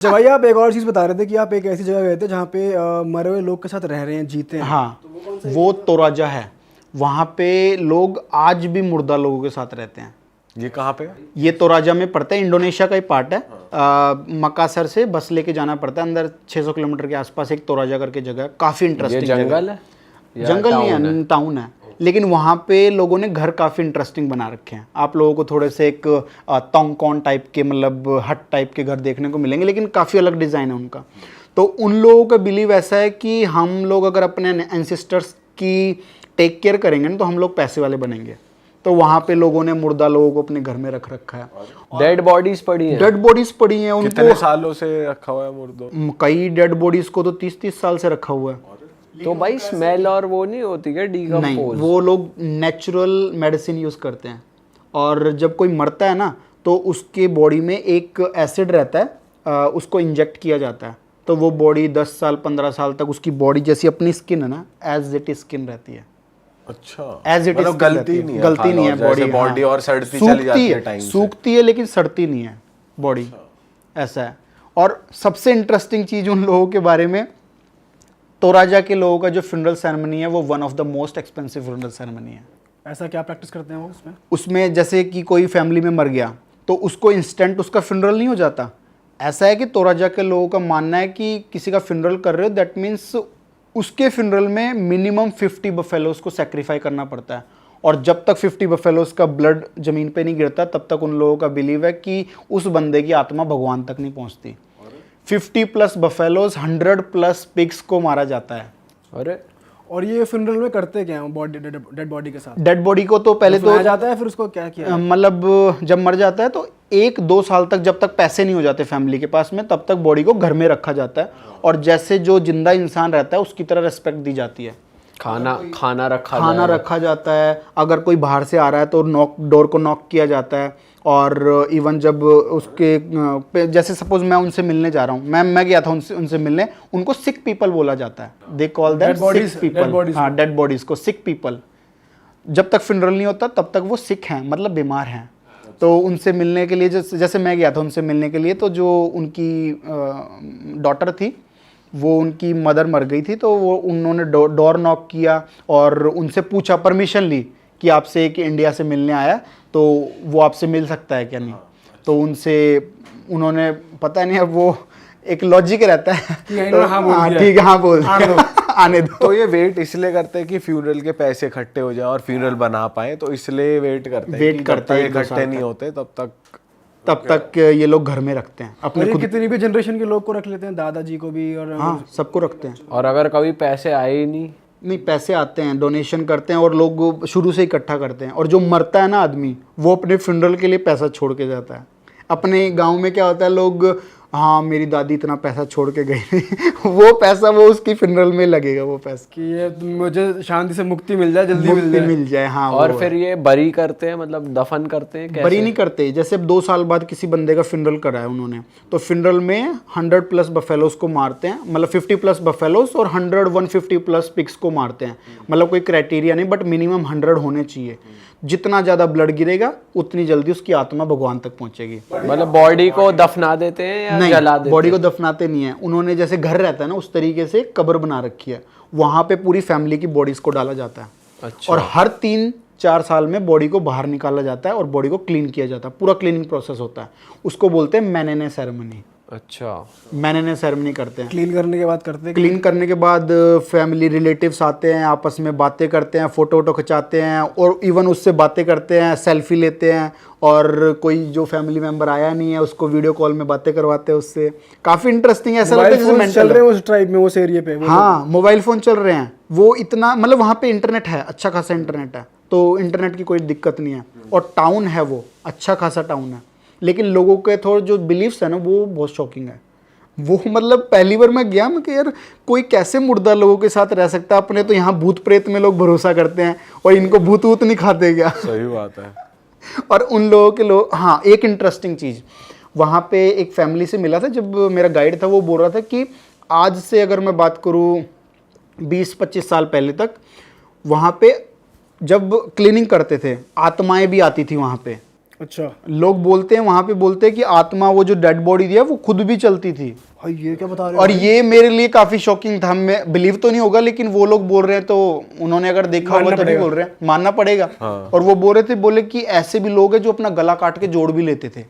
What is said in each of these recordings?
अच्छा भाई, आप एक और चीज़ बता रहे थे कि आप एक ऐसी जगह गए थे जहाँ पे मरे हुए लोग के साथ रह रहे हैं, जीते हैं। हाँ, वो तोराजा है। वहाँ पे लोग आज भी मुर्दा लोगों के साथ रहते हैं। ये कहाँ पे? ये तोराजा में पड़ता है, इंडोनेशिया का ही पार्ट है। मकासर से बस लेके जाना पड़ता है, अंदर 600 किलोमीटर के आसपास एक तोराजा करके जगह है, काफ़ी इंटरेस्टिंग जंगल है? जंगल नहीं है, टाउन है। लेकिन वहाँ पे लोगों ने घर काफ़ी इंटरेस्टिंग बना रखे हैं। आप लोगों को थोड़े से एक तोंगकॉन टाइप के, मतलब हट टाइप के घर देखने को मिलेंगे, लेकिन काफ़ी अलग डिज़ाइन है उनका। तो उन लोगों का बिलीव ऐसा है कि हम लोग अगर अपने एंसेस्टर्स की टेक केयर करेंगे ना तो हम लोग पैसे वाले बनेंगे। तो वहाँ पे लोगों ने मुर्दा लोगों को अपने घर में रख रखा है। डेड बॉडीज पड़ी हैं? डेड बॉडीज पड़ी हैं कितने उनको। सालों से रखा हुआ है मुर्दों? कई डेड बॉडीज को तो 30-30 साल से रखा हुआ है। तो भाई स्मेल और वो नहीं होती क्या, नहीं, डिकम्पोज? वो लोग नेचुरल मेडिसिन यूज़ करते हैं। और जब कोई मरता है ना तो उसके बॉडी में एक एसिड रहता है, उसको इंजेक्ट किया जाता है। तो वो बॉडी 10 साल 15 साल तक उसकी बॉडी जैसी अपनी स्किन है ना, एज इट इज स्किन रहती है। अच्छा, एज इट इज मतलब गलती नहीं है, गलती नहीं है बॉडी। बॉडी और सड़ती चली जाती है टाइम से। सूखती है लेकिन सड़ती नहीं है बॉडी, ऐसा है। और सबसे इंटरेस्टिंग चीज़ उन लोगों के बारे में, तोराजा के लोगों का जो फ्यूनरल सेरेमनी है वो one of the most expensive funeral ceremony है। ऐसा क्या प्रैक्टिस करते हैं वो उसमें? उसमें जैसे कि कोई फैमिली में मर गया तो उसको इंस्टेंट उसका फ्यूनरल नहीं हो जाता। ऐसा है कि तोराजा के लोगों का मानना है कि किसी का फ्यूनरल कर रहे हो, दैट मीन्स उसके फ्यूनरल में मिनिमम 50 बफेलोज को सेक्रीफाई करना पड़ता है। और जब तक 50 बफेलोज का ब्लड ज़मीन पे नहीं गिरता तब तक उन लोगों का बिलीव है कि उस बंदे की आत्मा भगवान तक नहीं पहुंचती। 50+ बफेलोज, 100+ पिग्स को मारा जाता है। अरे, और ये फ्यूनरल में करते क्या हैं बॉडी, डेड बॉडी के साथ? डेड बॉडी को तो पहले तो सुनाया जाता है, फिर उसको क्या किया? मतलब जब मर जाता है तो 1-2 साल तक, जब तक पैसे नहीं हो जाते फैमिली के पास में, तब तक बॉडी को घर में रखा जाता है। और जैसे जो जिंदा इंसान रहता है उसकी तरह रेस्पेक्ट दी जाती है। खाना रखा जाता है। अगर कोई बाहर से आ रहा है तो डोर को नॉक किया जाता है। और इवन जब उसके जैसे सपोज मैं उनसे मिलने जा रहा हूँ, मैं गया था उनसे मिलने, उनको सिक पीपल बोला जाता है। They call that sick people. हाँ, डेड बॉडीज को सिक पीपल। जब तक फ्यूनरल नहीं होता तब तक वो सिक हैं, मतलब बीमार हैं। तो उनसे मिलने के लिए जैसे मैं गया था उनसे मिलने के लिए, तो जो उनकी डॉटर थी, वो उनकी मदर मर गई थी, तो वो उन्होंने डोर नॉक किया और उनसे पूछा, परमिशन ली कि आपसे कि इंडिया से मिलने आया तो वो आपसे मिल सकता है क्या नहीं। तो उन्होंने पता नहीं, अब वो एक लॉजिक रहता है तो हाँ ठीक है, हाँ बोल आने दो। तो ये वेट इसलिए करते हैं कि फ्यूनरल के पैसे इकट्ठे हो जाए और फ्यूनरल बना पाए, तो इसलिए वेट करते हैं कि जब तक इकट्ठे नहीं होते तब तक ये लोग घर में रखते हैं अपने खुद। कितनी भी जनरेशन के लोग को रख लेते हैं, दादाजी को भी और हाँ, सबको रखते हैं। और अगर कभी पैसे आए ही नहीं, पैसे आते हैं, डोनेशन करते हैं और लोग शुरू से इकट्ठा करते हैं। और जो मरता है ना आदमी, वो अपने फ्यूनरल के लिए पैसा छोड़ के जाता है। अपने गांव में क्या होता है, लोग हाँ मेरी दादी इतना पैसा छोड़ के गई वो पैसा वो उसकी फ्यूनरल में लगेगा, वो पैसा कि ये मुझे शांति से मुक्ति मिल जाए, जल्दी मिल जाए। हाँ, और फिर ये बरी करते हैं, मतलब दफन करते हैं कैसे? बरी नहीं करते। जैसे 2 साल बाद किसी बंदे का फ्यूनरल करा है उन्होंने, तो फ्यूनरल में 100+ बफेलोज को मारते हैं, मतलब 50+ बफेलोज और 150+ पिग्स को मारते हैं। मतलब कोई क्राइटेरिया नहीं, बट मिनिमम 100 होने चाहिए। जितना ज़्यादा ब्लड गिरेगा उतनी जल्दी उसकी आत्मा भगवान तक पहुंचेगी। मतलब बॉडी को दफना देते हैं या जला देते हैं? बॉडी को दफनाते नहीं है। उन्होंने जैसे घर रहता है ना, उस तरीके से कब्र बना रखी है, वहाँ पे पूरी फैमिली की बॉडीज को डाला जाता है। अच्छा। और हर 3-4 साल में बॉडी को बाहर निकाला जाता है और बॉडी को क्लीन किया जाता है। पूरा क्लीनिंग प्रोसेस होता है, उसको बोलते हैं मैनेने सेरेमनी। अच्छा, मैनेने सेरेमनी करते हैं। क्लीन करने के बाद करते हैं। क्लीन करने के बाद फैमिली रिलेटिव्स आते हैं, आपस में बातें करते हैं, फोटो वोटो खिंचाते हैं और इवन उससे बातें करते हैं, सेल्फी लेते हैं। और कोई जो फैमिली मेंबर आया नहीं है उसको वीडियो कॉल में बातें करवाते हैं उससे। काफ़ी इंटरेस्टिंग है। ऐसा लगता है जैसे मेंटल चल रहे हैं उस ट्राइब में, उस एरिया पे। हाँ, मोबाइल फ़ोन चल रहे हैं। वो इतना, मतलब वहाँ पे इंटरनेट है, अच्छा खासा इंटरनेट है, तो इंटरनेट की कोई दिक्कत नहीं है। और टाउन है, वो अच्छा खासा टाउन है। लेकिन लोगों के थोड़े जो बिलीव्स है ना, वो बहुत शॉकिंग है। वो मतलब पहली बार मैं गया, मैं कि यार कोई कैसे मुर्दा लोगों के साथ रह सकता है। अपने तो यहाँ भूत प्रेत में लोग भरोसा करते हैं और इनको भूत वूत नहीं खाते क्या? सही बात है। और उन लोगों के लोग, हाँ, एक इंटरेस्टिंग चीज़, वहाँ पे एक फैमिली से मिला था जब मेरा गाइड था, वो बोल रहा था कि आज से अगर मैं बात करूँ 20-25 साल पहले तक, वहाँ पे जब क्लीनिंग करते थे आत्माएं भी आती थी वहाँ पे। अच्छा लोग बोलते हैं वहां पे, बोलते हैं कि आत्मा, वो जो डेड बॉडी थी वो खुद भी चलती थी। भाई ये क्या बता रहे हो और ये मेरे लिए काफी शॉकिंग था। मैं बिलीव तो नहीं होगा, लेकिन वो लोग बोल रहे हैं, तो उन्होंने अगर देखा होगा तभी बोल रहे हैं, मानना पड़ेगा। और वो बोल रहे थे, बोले कि ऐसे भी लोग हैं जो अपना गला काट के जोड़ भी लेते थे।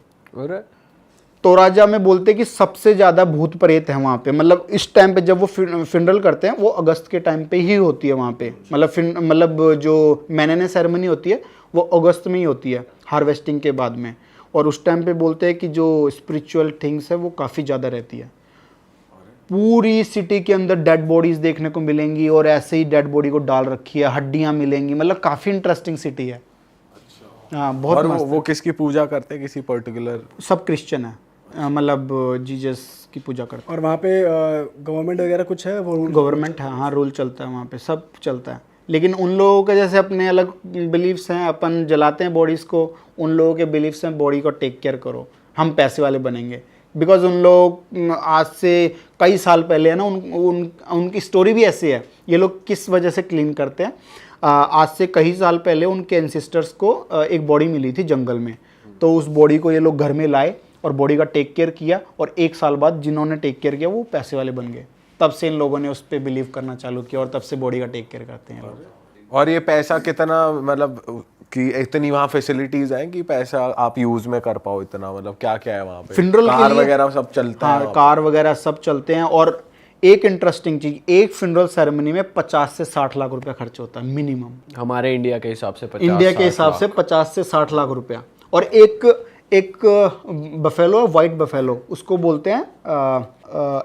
तो राजा में बोलते कि सबसे ज्यादा भूत प्रेत है वहां पे। मतलब इस टाइम पे जब वो फिनरल करते हैं, वो अगस्त के टाइम पे ही होती है वहां पे। मतलब जो मैनेने सेरेमनी होती है वो अगस्त में ही होती है, हार्वेस्टिंग के बाद में। और उस टाइम पे बोलते हैं कि जो स्पिरिचुअल थिंग्स है वो काफी ज्यादा रहती है। पूरी सिटी के अंदर डेड बॉडीज देखने को मिलेंगी, और ऐसे ही डेड बॉडी को डाल रखी है, हड्डियां मिलेंगी। मतलब काफी इंटरेस्टिंग सिटी है। हाँ बहुत। और वो किसकी पूजा करते हैं, किसी पर्टिकुलर? सब क्रिश्चियन है, मतलब जीसस की पूजा करते हैं। और वहाँ पे गवर्नमेंट वगैरह कुछ है वो? गवर्नमेंट है, हाँ, रूल चलता है वहाँ पे, सब चलता है। लेकिन उन लोगों के जैसे अपने अलग बिलीफ्स हैं, अपन जलाते हैं बॉडीज़ को, उन लोगों के बिलीफ्स हैं बॉडी को टेक केयर करो, हम पैसे वाले बनेंगे। बिकॉज उन लोग आज से कई साल पहले है ना, उनकी स्टोरी भी ऐसी है। ये लोग किस वजह से क्लीन करते हैं, आज से कई साल पहले उनके एंसेस्टर्स को एक बॉडी मिली थी जंगल में। तो उस बॉडी को ये लोग घर में लाए और बॉडी का टेक केयर किया, और 1 साल बाद जिन्होंने टेक केयर किया वो पैसे वाले बन गए। तब से इन लोगों ने उस पर बिलीव करना चालू किया, और तब से बॉडी का टेक केयर करते हैं लोग। और ये पैसा कितना, मतलब कि इतनी वहाँ फैसिलिटीज हैं कि पैसा आप यूज में कर पाओ इतना? मतलब क्या क्या है वहाँ पे? फिनरल कार वगैरह सब चलता है? हाँ, कार वगैरह सब चलते हैं। और एक इंटरेस्टिंग चीज, एक फिनरल सेरेमनी में 50 से 60 लाख रुपया खर्च होता है मिनिमम। हमारे इंडिया के हिसाब से 50 इंडिया के हिसाब से 50 से 60 लाख रुपया। और एक बफेलो, वाइट बफेलो, उसको बोलते हैं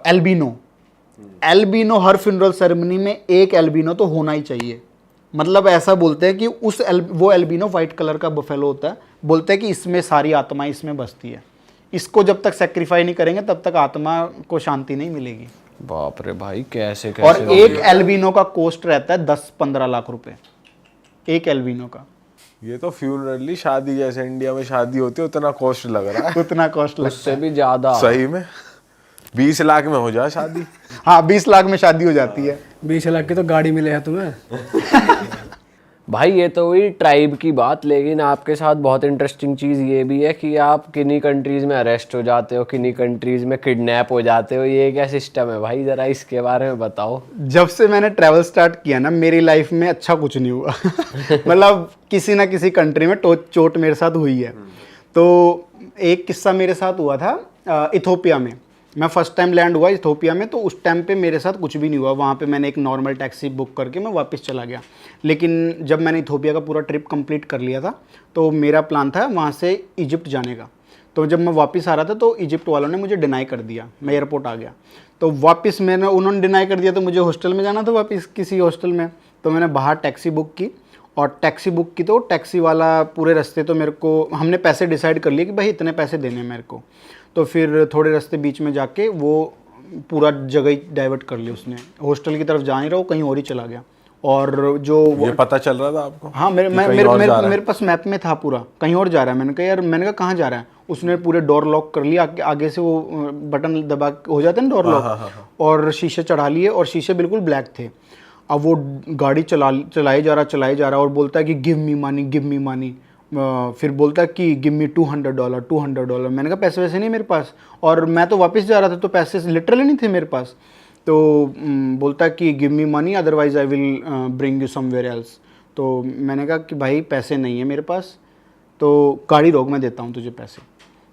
एल्बिनो। एल्बिनो हर फिनरल सेरेमनी में एक एल्बिनो तो होना ही चाहिए। मतलब ऐसा बोलते हैं कि वो एल्बिनो वाइट कलर का बफेलो होता है। बोलते हैं कि इसमें सारी आत्माएं इसमें बसती है, इसको जब तक सेक्रीफाई नहीं करेंगे तब तक आत्मा को शांति नहीं मिलेगी। बाप रे भाई, कैसे और एक एल्बिनो का कॉस्ट रहता है 10-15 लाख रुपए, एक एल्बिनो का। ये तो फ्यूनरली शादी जैसे इंडिया में शादी होती है उतना कॉस्ट लग रहा है। उतना कॉस्ट लगता उससे भी ज्यादा। सही में 20 लाख में हो जाए शादी। हाँ, 20 लाख में शादी हो जाती है। 20 लाख की तो गाड़ी मिले है तुम्हें। भाई ये तो हुई ट्राइब की बात, लेकिन आपके साथ बहुत इंटरेस्टिंग चीज़ ये भी है कि आप किन्हीं कंट्रीज़ में अरेस्ट हो जाते हो, किन्हीं कंट्रीज़ में किडनैप हो जाते हो। ये क्या सिस्टम है भाई, ज़रा इसके बारे में बताओ। जब से मैंने ट्रैवल स्टार्ट किया ना, मेरी लाइफ में अच्छा कुछ नहीं हुआ। मतलब किसी ना किसी कंट्री में चोट मेरे साथ हुई है। तो एक किस्सा मेरे साथ हुआ था इथोपिया में। मैं फर्स्ट टाइम लैंड हुआ इथोपिया में, तो उस टाइम पे मेरे साथ कुछ भी नहीं हुआ। वहाँ पे मैंने एक नॉर्मल टैक्सी बुक करके मैं वापस चला गया। लेकिन जब मैंने इथोपिया का पूरा ट्रिप कंप्लीट कर लिया था, तो मेरा प्लान था वहाँ से इजिप्ट जाने का। तो जब मैं वापस आ रहा था तो इजिप्ट वालों ने मुझे डिनाई कर दिया, मैं एयरपोर्ट आ गया। तो वापस उन्होंने डिनाई कर दिया, तो मुझे हॉस्टल में जाना था वापस, किसी हॉस्टल में। तो मैंने बाहर टैक्सी बुक की, और टैक्सी बुक की तो टैक्सी वाला पूरे रास्ते तो मेरे को, हमने पैसे डिसाइड कर लिए कि भाई इतने पैसे देने मेरे को। तो फिर थोड़े रास्ते बीच में जाके वो पूरा जगह ही डाइवर्ट कर लिया उसने, हॉस्टल की तरफ जा नहीं रहा, वो कहीं और ही चला गया। और जो ये पता चल रहा था आपको? हाँ, मेरे पास मैप में था पूरा, कहीं और जा रहा है। मैंने कहा यार, मैंने कहा कहाँ जा रहा है? उसने पूरे डोर लॉक कर लिया, आगे से वो बटन दबा हो जाते हैं डोर लॉक, और शीशे चढ़ा लिए, और शीशे बिल्कुल ब्लैक थे। अब वो गाड़ी चलाए जा रहा और बोलता है कि गिव मी मनी। फिर बोलता है कि गिव मी $200। मैंने कहा पैसे वैसे नहीं मेरे पास, और मैं तो वापस जा रहा था, तो पैसे लिटरली नहीं थे मेरे पास। तो बोलता है कि give me money otherwise I will bring you somewhere else. तो मैंने कहा कि भाई पैसे नहीं है मेरे पास, तो गाड़ी रोक, मैं देता हूँ तुझे पैसे।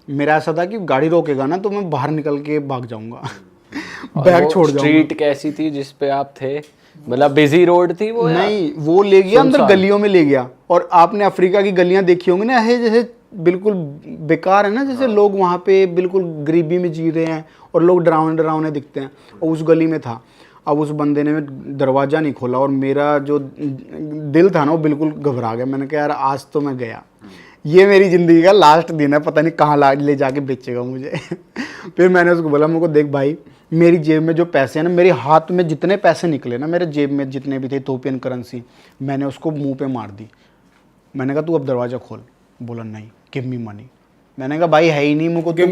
मेरा ऐसा था कि गाड़ी रोकेगा ना तो मैं बाहर निकल के भाग जाऊँगा, बैग छोड़ जाऊँगा। स्ट्रीट कैसी थी जिस पे आप थे? मतलब बिजी रोड थी वो? नहीं, वो ले गया अंदर गलियों में ले गया। और आपने अफ्रीका की गलियां देखी होंगी ना, ऐसे जैसे बिल्कुल बेकार है ना, जैसे लोग वहाँ पे बिल्कुल गरीबी में जी रहे हैं और लोग डरावने दिखते हैं, और उस गली में था। अब उस बंदे ने दरवाज़ा नहीं खोला, और मेरा जो दिल था ना वो बिल्कुल घबरा गया। मैंने कहा यार आज तो मैं गया, ये मेरी ज़िंदगी का लास्ट दिन है, पता नहीं कहाँ ले जाके बेचेगा मुझे। फिर मैंने उसको बोला, मेरे को देख भाई, मेरी जेब में जो पैसे हैं ना, मेरे हाथ में जितने पैसे निकले ना, मेरे जेब में जितने भी थे इथोपियन करेंसी, मैंने उसको मुंह पे मार दी। मैंने कहा तू अब दरवाज़ा खोल। बोला नहीं, गिव मी मनी। मैंने कहा भाई है ही नहीं मुझको, गिव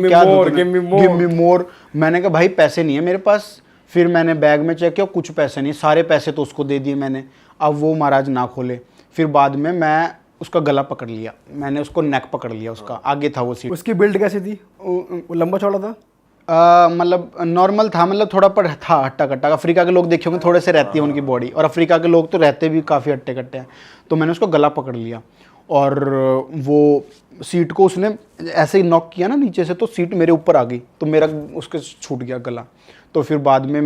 मी मोर। मैंने कहा भाई पैसे नहीं है मेरे पास। फिर मैंने बैग में चेक किया, कुछ पैसे नहीं, सारे पैसे तो उसको दे दिए मैंने। अब वो महाराज ना खोले। फिर बाद में मैं उसका गला पकड़ लिया, मैंने उसको नेक पकड़ लिया, उसका आगे था वो सीट। उसकी बिल्ड कैसी थी? वो लंबा चौड़ा था? मतलब नॉर्मल था, मतलब थोड़ा पर था हट्टा कट्टा। अफ्रीका के लोग देखे होंगे थोड़े से रहती है उनकी बॉडी, और अफ्रीका के लोग तो रहते भी काफ़ी हट्टे कट्टे हैं। तो मैंने उसको गला पकड़ लिया और वो सीट को उसने ऐसे ही नॉक किया ना नीचे से, तो सीट मेरे ऊपर आ गई, तो मेरा उसके छूट गया गला। तो फिर बाद में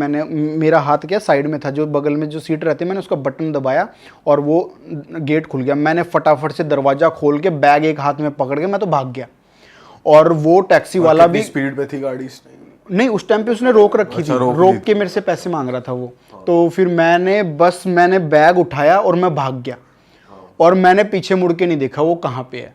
मेरा हाथ क्या साइड में था, जो बगल में जो सीट रहती है, मैंने उसका बटन दबाया और वो गेट खुल गया। मैंने फटाफट से दरवाज़ा खोल के बैग एक हाथ में पकड़ के मैं तो भाग गया। और वो टैक्सी वाला भी स्पीड पे थी गाड़ी? नहीं, उस टाइम पे उसने रोक रखी थी, रोक के मेरे से पैसे मांग रहा था वो। तो फिर मैंने बैग उठाया और मैं भाग गया, और मैंने पीछे मुड़ के नहीं देखा वो कहाँ पे है।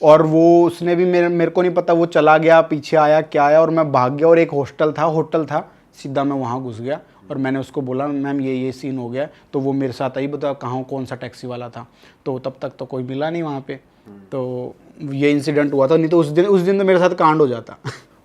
और वो उसने भी मेरे को नहीं पता वो चला गया, पीछे आया क्या आया, और मैं भाग गया। और एक होटल था, सीधा मैं वहाँ घुस गया और मैंने उसको बोला मैम ये सीन हो गया। तो वो मेरे साथ आई, बता कहाँ कौन सा टैक्सी वाला था। तो तब तक तो कोई मिला नहीं वहाँ पे, तो ये इंसिडेंट हुआ था। नहीं तो उस दिन तो मेरे साथ कांड हो जाता।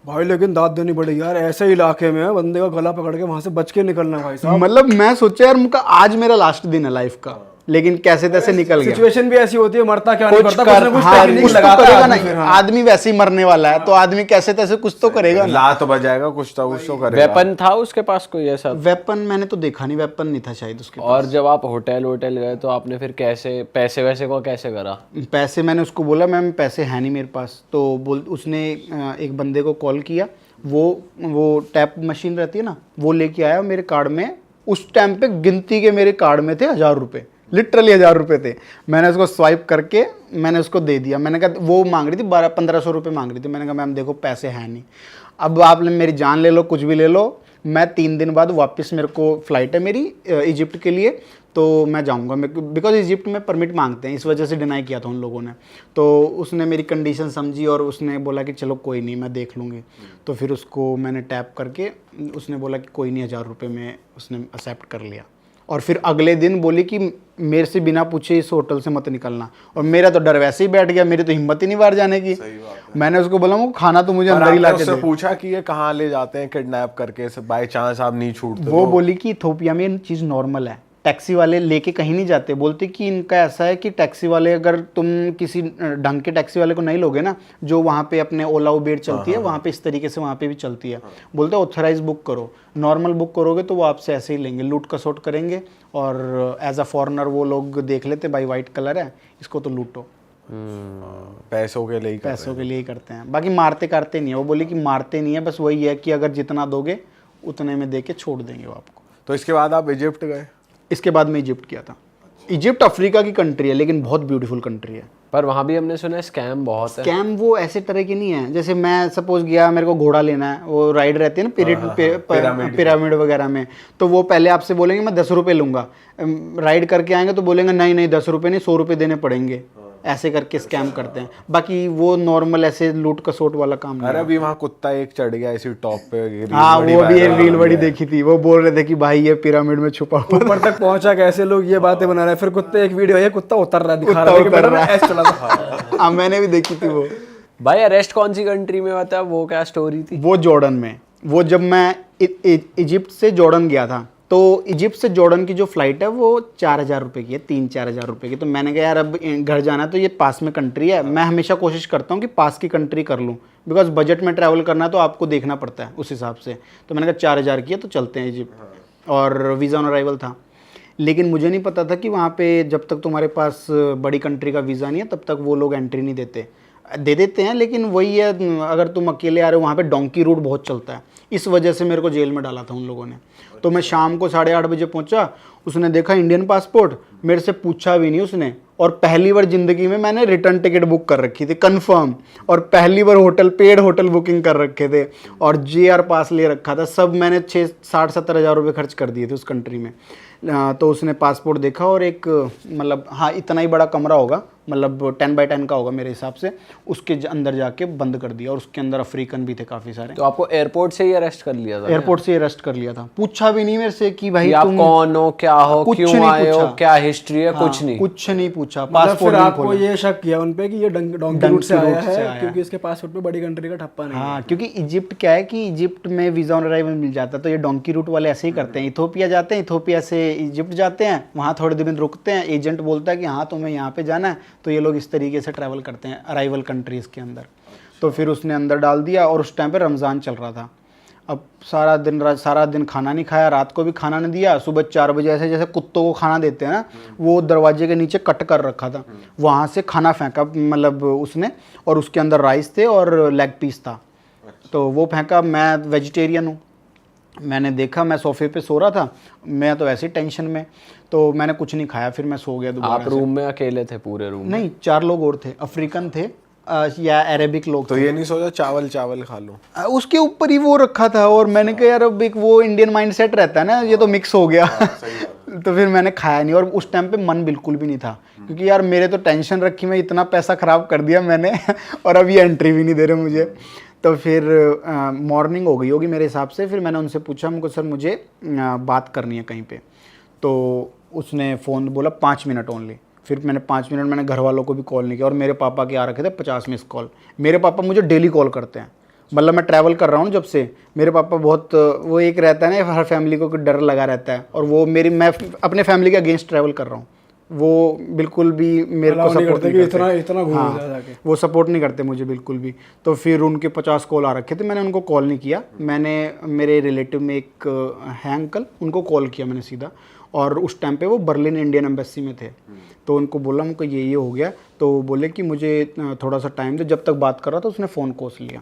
भाई लेकिन दाद देनी पड़ेगी यार, ऐसे इलाके में बंदे का गला पकड़ के वहां से बच के निकलना भाई साहब। मतलब मैं सोचा यार मुझका आज मेरा लास्ट दिन है लाइफ का, लेकिन कैसे तैसे निकल गया। सिचुएशन भी ऐसी होती है, मरता क्या नहीं कुछ करता, कर, कुछ ना कुछ हाँ, टेक्निक कुछ तो लगाता है करेगा आदमी ना। फिर, हाँ। आदमी वैसे ही मरने वाला है, तो आदमी कैसे तैसे कुछ तो करेगा ना। ला तो बजाएगा, कुछ तो करेगा। वेपन था उसके पास कोई ऐसा? वेपन मैंने तो देखा नहीं, वेपन नहीं था शायद उसके और जब आप होटल गए तो आपने फिर कैसे पैसे वैसे को कैसे करा? पैसे मैंने उसको बोला मैम पैसे हैं नहीं मेरे पास। तो उसने एक बंदे को कॉल किया, वो टैप मशीन रहती है ना, वो लेके आया मेरे कार्ड में। उस टाइम पे गिनती के मेरे कार्ड में थे 1000 रुपये, लिटरली 1000 रुपये थे। मैंने उसको स्वाइप करके मैंने उसको दे दिया। मैंने कहा वो मांग रही थी 1200-1500 रुपये मांग रही थी। मैंने कहा मैम देखो पैसे हैं नहीं, अब आप मेरी जान ले लो, कुछ भी ले लो, मैं 3 दिन बाद वापस, मेरे को फ़्लाइट है मेरी इजिप्ट के लिए, तो मैं जाऊंगा। बिकॉज इजिप्ट में परमिट मांगते हैं, इस वजह से डिनाई किया था उन लोगों ने। तो उसने मेरी कंडीशन समझी और उसने बोला कि चलो कोई नहीं, मैं देख लूँगी। तो फिर उसको मैंने टैप करके, उसने बोला कि कोई नहीं, 1000 रुपये में उसने एक्सेप्ट कर लिया। और फिर अगले दिन बोली कि मेरे से बिना पूछे इस होटल से मत निकलना। और मेरा तो डर वैसे ही बैठ गया, मेरी तो हिम्मत ही नहीं बाहर जाने की। मैंने उसको बोला वो खाना तो मुझे अंदर ही ला के दे। पूछा कि ये कहाँ ले जाते हैं किडनैप करके, बाय चांस आप नहीं छूटते? वो बोली कि इथोपिया में ये चीज़ नॉर्मल है, टैक्सी वाले लेके कहीं नहीं जाते। बोलते कि इनका ऐसा है कि टैक्सी वाले, अगर तुम किसी ढंग के टैक्सी वाले को नहीं लोगे ना, जो वहाँ पे अपने ओला उबेर चलती है, वहाँ पे इस तरीके से वहाँ पे भी चलती है। बोलते ऑथराइज बुक करो, नॉर्मल बुक करोगे तो वो आपसे ऐसे ही लेंगे, लूट कसोट करेंगे। और एज अ फॉरेनर वो लोग देख लेते भाई वाइट कलर है, इसको तो लूटो। पैसों के लिए ही करते हैं, बाकी मारते करते नहीं है। वो बोली कि मारते नहीं है, बस वही है कि अगर जितना दोगे उतने में दे के छोड़ देंगे वो आपको। तो इसके बाद आप इजिप्ट गए? इसके बाद मैं इजिप्ट किया था। इजिप्ट अफ्रीका की कंट्री है, लेकिन बहुत ब्यूटीफुल कंट्री है। पर वहाँ भी हमने सुना है स्कैम बहुत है। स्कैम वो ऐसे तरह के नहीं है, जैसे मैं सपोज गया, मेरे को घोड़ा लेना है, वो राइड रहती है ना पिरामिड वगैरह में, तो वो पहले आपसे बोलेंगे मैं 10 रुपये लूँगा। राइड करके आएंगे तो बोलेंगे नहीं 10 रुपये नहीं, 100 रुपये देने पड़ेंगे। ऐसे करके स्कैम करते हैं। बाकी वो नॉर्मल ऐसे लूट कसोट वाला काम नहीं। अरे अभी वहाँ कुत्ता एक चढ़ गया इसी टॉप पे, हाँ वो भी एक रील बड़ी देखी थी, वो बोल रहे थे कि भाई ये पिरामिड में छुपा हुआ। ऊपर तक पहुंचा कैसे, लोग ये बातें बना रहे हैं। फिर कुत्ते, एक वीडियो है कुत्ता उतर रहा है, दिखा रहा है कि बेटा ऐसे चला था। हाँ मैंने भी देखी थी वो। भाई अरेस्ट कौन सी कंट्री में हुआ था, वो क्या स्टोरी थी? वो जॉर्डन में। वो जब मैं इजिप्ट से जॉर्डन गया था, तो इजिप्ट से जॉर्डन की जो फ़्लाइट है वो 4000 रुपये की है, 3-4 हज़ार रुपये की। तो मैंने कहा यार अब घर जाना है तो ये पास में कंट्री है, मैं हमेशा कोशिश करता हूँ कि पास की कंट्री कर लूँ, बिकॉज बजट में ट्रैवल करना है तो आपको देखना पड़ता है उस हिसाब से। तो मैंने कहा 4000 की है तो चलते हैं इजिप्ट। और वीज़ा ऑन अराइवल था, लेकिन मुझे नहीं पता था कि वहाँ पे जब तक तुम्हारे पास बड़ी कंट्री का वीज़ा नहीं है तब तक वो लोग एंट्री नहीं देते हैं। लेकिन वही है, अगर तुम अकेले आ रहे हो, वहाँ पे डोंकी रूट बहुत चलता है, इस वजह से मेरे को जेल में डाला था उन लोगों ने। तो मैं शाम को 8:30 बजे पहुँचा, उसने देखा इंडियन पासपोर्ट, मेरे से पूछा भी नहीं उसने। और पहली बार ज़िंदगी में मैंने रिटर्न टिकट बुक कर रखी थी कंफर्म, और पहली बार पेड होटल बुकिंग कर रखे थे, और JR पास ले रखा था। सब मैंने 60-70 हज़ार रुपये खर्च कर दिए थे उस कंट्री में। तो उसने पासपोर्ट देखा और एक मतलब हाँ इतना ही बड़ा कमरा होगा, मतलब 10x10 का होगा मेरे हिसाब से, उसके अंदर जाके बंद कर दिया। और उसके अंदर अफ्रीकन भी थे काफ़ी सारे। तो आपको एयरपोर्ट से ही अरेस्ट कर लिया था? एयरपोर्ट से अरेस्ट कर लिया था, पूछा भी नहीं मेरे से कि भाई आप तुम कौन हो, क्या हो, क्यों आए हो, क्या हिस्ट्री है, हाँ, कुछ नहीं पूछा। पासपोर्ट फिर आपको ये शक किया उनपे कि ये डोंकी रूट से आया है, क्योंकि इसके पासपोर्ट पे बड़ी कंट्री का ठप्पा नहीं है। हाँ, क्योंकि इजिप्ट क्या है कि इजिप्ट में वीज़ा ऑन अराइवल मिल जाता है, तो ये डोंकी रूट वाले ऐसे ही करते हैं। इथोपिया जाते हैं, इथोपिया से इजिप्ट जाते हैं, वहाँ थोड़े दिन रुकते हैं, एजेंट बोलता है कि हाँ तुम्हें यहाँ पे जाना है, तो ये लोग इस तरीके से ट्रैवल करते हैं अराइवल कंट्रीज़ के अंदर। तो फिर उसने अंदर डाल दिया, और उस टाइम पे रमज़ान चल रहा था। अब सारा दिन खाना नहीं खाया, रात को भी खाना नहीं दिया। सुबह 4 बजे ऐसे जैसे कुत्तों को खाना देते हैं ना, वो दरवाजे के नीचे कट कर रखा था, वहाँ से खाना फेंका मतलब उसने, और उसके अंदर राइस थे और लेग पीस था, तो वो फेंका। मैं वेजिटेरियन हूँ, मैंने देखा, मैं सोफे पे सो रहा था, मैं तो ऐसे ही टेंशन में, तो मैंने कुछ नहीं खाया, फिर मैं सो गया दोबारा। आप रूम में अकेले थे पूरे रूम में? नहीं, 4 लोग और थे, अफ्रीकन थे या अरेबिक लोग। तो ये नहीं सोचा चावल खा लो? उसके ऊपर ही वो रखा था, और मैंने कहा यार अब एक वो इंडियन माइंडसेट रहता है ना, ये तो मिक्स हो गया। तो फिर मैंने खाया नहीं, और उस टाइम पे मन बिल्कुल भी नहीं था, क्योंकि यार मेरे तो टेंशन रखी, मैं इतना पैसा ख़राब कर दिया मैंने और अब ये एंट्री भी नहीं दे रहे मुझे। तो फिर मॉर्निंग हो गई होगी मेरे हिसाब से, फिर मैंने उनसे पूछा, हमको सर मुझे बात करनी है कहीं पे। तो उसने फ़ोन बोला 5 मिनट ओनली। फिर मैंने 5 मिनट, मैंने घर वालों को भी कॉल नहीं किया, और मेरे पापा के आ रखे थे 50 मिस कॉल। मेरे पापा मुझे डेली कॉल करते हैं, मतलब मैं ट्रैवल कर रहा हूँ जब से, मेरे पापा बहुत, वो एक रहता है ना हर फैमिली को डर लगा रहता है, और वो मैं अपने फैमिली के अगेंस्ट ट्रैवल कर रहा हूँ, वो बिल्कुल भी मेरे को सपोर्ट नहीं करते, इतना घूम हाँ, वो सपोर्ट नहीं करते मुझे बिल्कुल भी। तो फिर उनके 50 कॉल आ रखे थे, मैंने उनको कॉल नहीं किया। मैंने मेरे रिलेटिव में एक है अंकल, उनको कॉल किया मैंने सीधा, और उस टाइम पे वो बर्लिन इंडियन एम्बेसी में थे। तो उनको बोला हमको ये हो गया, तो वो बोले कि मुझे थोड़ा सा टाइम दे। जब तक बात कर रहा था उसने फ़ोन कोस लिया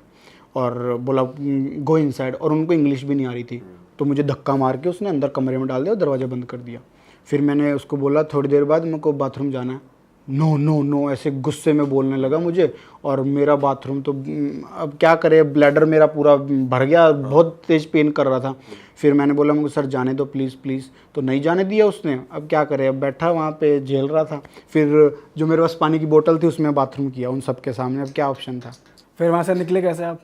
और बोला गो इनसाइड, और उनको इंग्लिश भी नहीं आ रही थी, तो मुझे धक्का मार के उसने अंदर कमरे में डाल दिया और दरवाज़ा बंद कर दिया। फिर मैंने उसको बोला थोड़ी देर बाद मेरे को बाथरूम जाना है, नो नो नो ऐसे गुस्से में बोलने लगा मुझे, और मेरा बाथरूम तो अब क्या करे, ब्लैडर मेरा पूरा भर गया, बहुत तेज़ पेन कर रहा था। फिर मैंने बोला मुझे सर जाने दो प्लीज़ प्लीज़, तो नहीं जाने दिया उसने। अब क्या करे, अब बैठा वहाँ पे झेल रहा था। फिर जो मेरे पास पानी की बोतल थी उसमें बाथरूम किया उन सबके सामने, अब क्या ऑप्शन था। फिर वहाँ से निकले कैसे आप?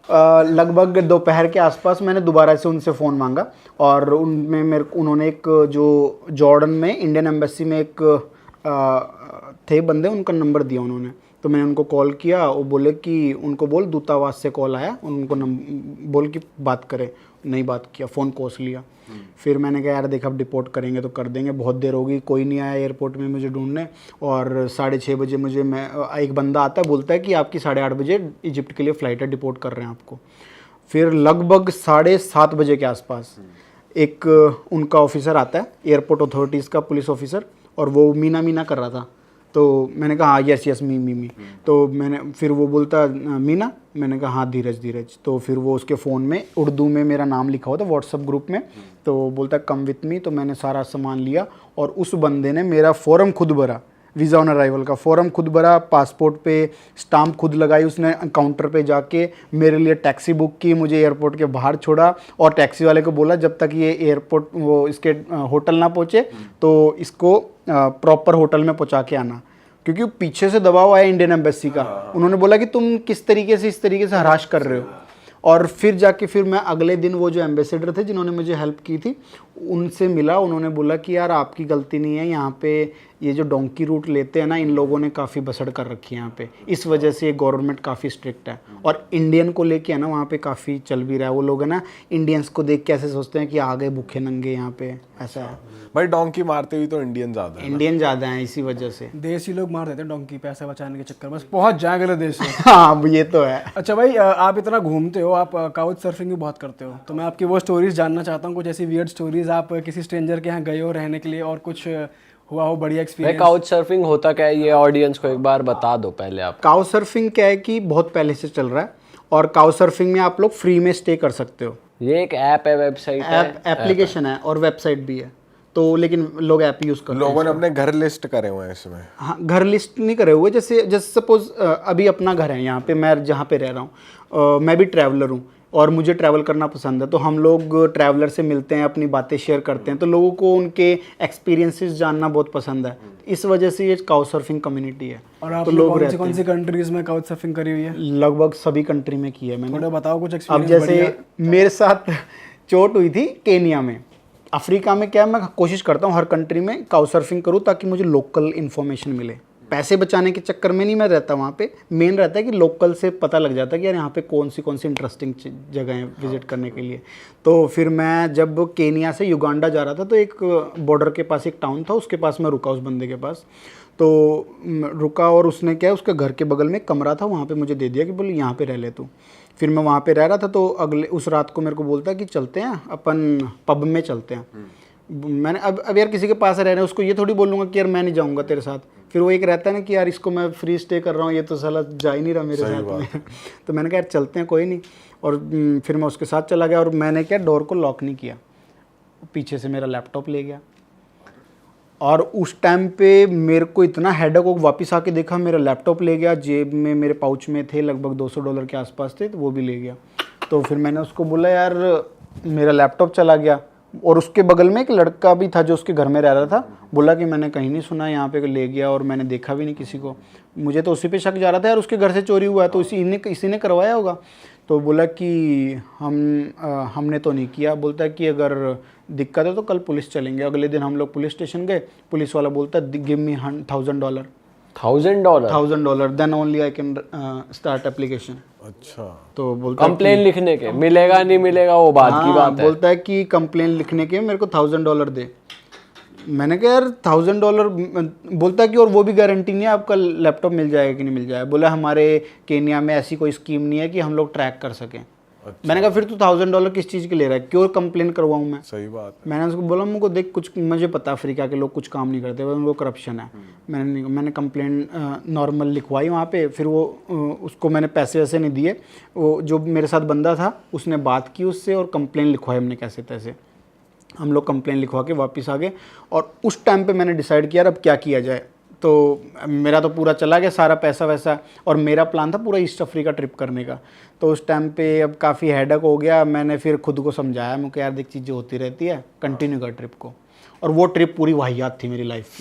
लगभग दोपहर के आसपास मैंने दोबारा से उनसे फ़ोन मांगा, और उनमें उन्होंने एक जो जॉर्डन में इंडियन एम्बेसी में एक थे बंदे, उनका नंबर दिया उन्होंने। तो मैंने उनको कॉल किया, वो बोले कि उनको बोल दूतावास से कॉल आया, उनको बोल कि बात करे। नहीं बात किया, फ़ोन कोस लिया। फिर मैंने कहा यार देख अब डिपोर्ट करेंगे तो कर देंगे, बहुत देर होगी, कोई नहीं आया एयरपोर्ट में मुझे ढूंढने, और 6:30 बजे मुझे एक बंदा आता है, बोलता है कि आपकी 8:30 बजे इजिप्ट के लिए फ़्लाइट है, डिपोर्ट कर रहे हैं आपको। फिर लगभग 7:30 बजे के आसपास एक उनका ऑफिसर आता है, एयरपोर्ट अथॉरिटीज़ का पुलिस ऑफिसर, और वो मीना कर रहा था। तो मैंने कहा हाँ यस मी। तो मैंने फिर वो बोलता मीना, मैंने कहा हाँ धीरज। तो फिर वो उसके फ़ोन में उर्दू में मेरा नाम लिखा हुआ था व्हाट्सएप ग्रुप में, तो बोलता कम विथ मी। तो मैंने सारा सामान लिया, और उस बंदे ने मेरा फॉर्म खुद भरा, वीज़ा ऑन अराइवल का फॉर्म खुद भरा, पासपोर्ट पे स्टाम्प खुद लगाई उसने, काउंटर पे जाके मेरे लिए टैक्सी बुक की, मुझे एयरपोर्ट के बाहर छोड़ा, और टैक्सी वाले को बोला जब तक ये एयरपोर्ट वो इसके होटल ना पहुँचे तो इसको प्रॉपर होटल में पहुँचा के आना, क्योंकि पीछे से दबाव आया इंडियन एम्बेसी का। उन्होंने बोला कि तुम किस तरीके से इस तरीके से हराश कर रहे हो। और फिर जाके फिर मैं अगले दिन वो जो एम्बेसडर थे जिन्होंने मुझे हेल्प की थी उनसे मिला, उन्होंने बोला कि यार आपकी गलती नहीं है, यहाँ पे ये जो डोंकी रूट लेते हैं ना, इन लोगों ने काफ़ी बसड़ कर रखी है यहाँ पे, इस वजह से ये गवर्नमेंट काफ़ी स्ट्रिक्ट है। और इंडियन को लेके है ना वहाँ पे काफ़ी चल भी रहा है, वो लोग है ना इंडियंस को देख के ऐसे सोचते हैं कि आ गए भूखे नंगे यहाँ पे, ऐसा है। भाई डोंकी मारते हुए तो इंडियन ज़्यादा है, इंडियन ज़्यादा हैं इसी वजह से। देसी लोग मार देते हैं डोंकी पैसे बचाने के चक्कर में, बस पहुंच जाए अगले देश में। हाँ ये तो है। अच्छा भाई, आप इतना घूमते हो, आप काउच सर्फिंग भी बहुत करते हो, तो मैं आपकी वो स्टोरीज जानना चाहता हूँ, कुछ ऐसी वियर्ड स्टोरीज, आप किसी स्ट्रेंजर के यहाँ गए हो रहने के लिए और कुछ हुआ हो बढ़िया एक्सपीरियंस। काउच सर्फिंग होता क्या है ये ऑडियंस को एक बार बता दो पहले आप। काउच सर्फिंग क्या है कि बहुत पहले से चल रहा है, और काउच सर्फिंग में आप लोग फ्री में स्टे कर सकते हो। ये एक ऐप है, वेबसाइट है, एप्लीकेशन है और वेबसाइट भी है, तो लेकिन लोग ऐप यूज़ करते हैं। लोगों ने अपने घर लिस्ट करे हुए हैं इसमें। हाँ, घर लिस्ट नहीं करे हुए, जैसे सपोज अभी अपना घर है यहाँ पे, मैं जहाँ पे रह रहा हूँ, मैं भी ट्रैवलर हूँ और मुझे ट्रैवल करना पसंद है, तो हम लोग ट्रैवलर से मिलते हैं, अपनी बातें शेयर करते हैं, तो लोगों को उनके एक्सपीरियंसेस जानना बहुत पसंद है, इस वजह से ये काउच सर्फिंग कम्युनिटी है। और आप तो लोग कौन सी कंट्रीज में काउच सर्फिंग करी हुई है? लगभग सभी कंट्री में की है मैंने। थोड़ा बताओ कुछ अब एक्सपीरियंस। जैसे मेरे साथ चोट हुई थी केनिया में। अफ्रीका में क्या है, मैं कोशिश करता हूँ हर कंट्री में काउच सर्फिंग करूँ ताकि मुझे लोकल इन्फॉर्मेशन मिले, पैसे बचाने के चक्कर में नहीं मैं रहता वहाँ पे, मेन रहता है कि लोकल से पता लग जाता है कि यार यहाँ पे कौन सी इंटरेस्टिंग जगह है विजिट करने के लिए। तो फिर मैं जब केनिया से युगांडा जा रहा था तो एक बॉर्डर के पास एक टाउन था, उसके पास मैं रुका, उस बंदे के पास तो रुका, और उसने क्या है उसके घर के बगल में एक कमरा था, वहाँ पे मुझे दे दिया कि बोले यहाँ पे रह ले तू। फिर मैं वहाँ पे रह रहा था, तो उस रात को मेरे को बोलता है कि चलते हैं अपन पब में चलते हैं। मैंने अब यार किसी के पास रह रहे हैं, उसको ये थोड़ी बोलूँगा कि यार मैं नहीं जाऊँगा तेरे साथ, फिर वो एक रहता है ना कि यार इसको मैं फ्री स्टे कर रहा हूँ, ये तो साला जा ही नहीं रहा मेरे साथ में। तो मैंने कहा यार चलते हैं, कोई नहीं। और फिर मैं उसके साथ चला गया, और मैंने क्या डोर को लॉक नहीं किया, पीछे से मेरा लैपटॉप ले गया। और उस टाइम पे मेरे को इतना हेडेक हो, वापस आके देखा मेरा लैपटॉप ले गया, जेब में मेरे पाउच में थे लगभग $200 के आसपास थे, तो वो भी ले गया। तो फिर मैंने उसको बोला यार मेरा लैपटॉप चला गया, और उसके बगल में एक लड़का भी था जो उसके घर में रह रहा था, बोला कि मैंने कहीं नहीं सुना यहाँ पे ले गया, और मैंने देखा भी नहीं किसी को। मुझे तो उसी पे शक जा रहा था यार, उसके घर से चोरी हुआ है तो इसी ने करवाया होगा। तो बोला कि हमने तो नहीं किया। बोलता है कि अगर दिक्कत है तो कल पुलिस चलेंगे। अगले दिन हम लोग पुलिस स्टेशन गए, पुलिस वाला बोलता है give me $1,000 $1,000 then only I can start application. अच्छा, तो बोलता है कंप्लेन लिखने के, मिलेगा नहीं मिलेगा वो बात की बात है। बोलता है कि कंप्लेन लिखने के मेरे को $1,000 दे। मैंने कहा यार $1,000, बोलता है कि और वो भी गारंटी नहीं है आपका लैपटॉप मिल जाएगा कि नहीं मिल जाएगा। बोला हमारे केनिया में ऐसी कोई स्कीम नहीं है कि हम लोग ट्रैक कर सकें। अच्छा। मैंने कहा फिर तू $1,000 किस चीज़ के ले रहा है, क्यों कंप्लेन करवाऊँ मैं? सही बात है। मैंने उसको बोला मुझको देख, कुछ मुझे पता अफ्रीका के लोग कुछ काम नहीं करते, उनको करप्शन है। मैंने कंप्लेन नॉर्मल लिखवाई वहाँ पे। फिर वो उसको मैंने पैसे वैसे नहीं दिए, वो जो मेरे साथ बंदा था उसने बात की उससे, और कंप्लेन लिखवाई हमने कैसे तैसे। हम लोग कंप्लेन लिखवा के वापस आ गए, और उस टाइम पे मैंने डिसाइड किया अब क्या किया जाए। तो मेरा तो पूरा चला गया सारा पैसा वैसा, और मेरा प्लान था पूरा ईस्ट अफ्रीका ट्रिप करने का। तो उस टाइम पे अब काफ़ी हेडेक हो गया। मैंने फिर खुद को समझाया, मुझे यार देख चीज़ें होती रहती है, कंटिन्यू कर ट्रिप को। और वो ट्रिप पूरी वाहियात थी मेरी लाइफ की।